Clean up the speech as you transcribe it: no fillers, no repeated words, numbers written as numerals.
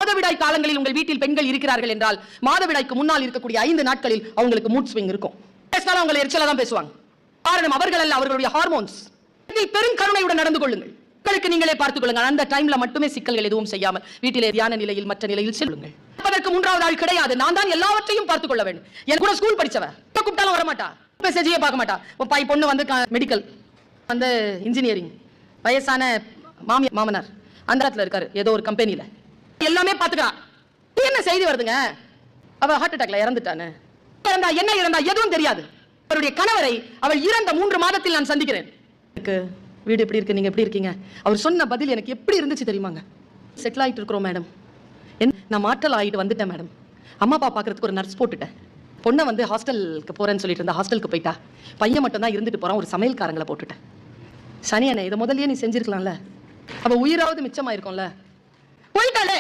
மாதவிடாய் காலங்களில் உங்கள் வீட்டில் பெண்கள் இருக்கிறார்கள் என்றால் மாதவிடாய்க்கு முன்னால் இருக்கக்கூடிய 5 நாட்களில் அவங்களுக்கு மூட் ஸ்விங் இருக்கும். பேசினாலும் அவங்க எரிச்சலா தான் பேசுவாங்க. காரணம் அவர்கள் அல்ல, அவர்களுடைய ஹார்மோன்ஸ். பெரும் கருணையுடன் நடந்து கொள்ளுங்கள். உங்களுக்கு நீங்களே பார்த்துக் கொள்ளுங்கள். அந்த டைம்ல மட்டுமே சிக்கல்கள் எதுவும் செய்யாமல் வீட்டிலே தியான நிலையில் மற்ற நிலையில் செல்லுங்கள். அதற்கு 3வது ஆள் கிடையாது. நான் தான் எல்லாவற்றையும் பார்த்துக் கொள்ள வேண்டும். எனக்கு கூட ஸ்கூல் படிச்சவ கூப்பிட்டாலும் வர மாட்டா, மெசேஜையே பார்க்க மாட்டா. பொண்ணு வந்து மெடிக்கல் வந்து இன்ஜினியரிங், வயசான மாமனார் அந்த இடத்துல இருக்காரு ஏதோ ஒரு கம்பெனியில, எல்லாமே பாத்துக்கிறா. என்ன செய்தி வருதுங்க, அவ ஹார்ட் அட்டாக்ல இறந்துட்டானு. என்ன இறந்தா எதுவும் தெரியாது. அவருடைய கணவரை அவள் இறந்த 3 மாதத்தில் நான் சந்திக்கிறேன். வீடு எப்படி இருக்கு, நீங்க எப்படி இருக்கீங்க? அவர் சொன்ன பதில் எனக்கு எப்படி இருந்துச்சு தெரியுமாங்க? செட்டில் ஆயிட்டு இருக்கிறோம் மேடம், நான் மாற்றல் ஆகிட்டு வந்துட்டேன் மேடம். அம்மா அப்பா பார்க்கறதுக்கு ஒரு நர்ஸ் போட்டுட்டேன். பொண்ணை வந்து ஹாஸ்டலுக்கு போறேன்னு சொல்லிட்டு இருந்தா, ஹாஸ்டலுக்கு போயிட்டா. பையன் மட்டும் தான் இருந்துட்டு போறான், ஒரு சமையல்காரங்களை போட்டுட்டேன். சனி அண்ணே, இதை முதல்லயே நீ செஞ்சிருக்கலாம்ல, அவ உயிராவது மிச்சமாயிருக்கும்ல. போயிட்டாலே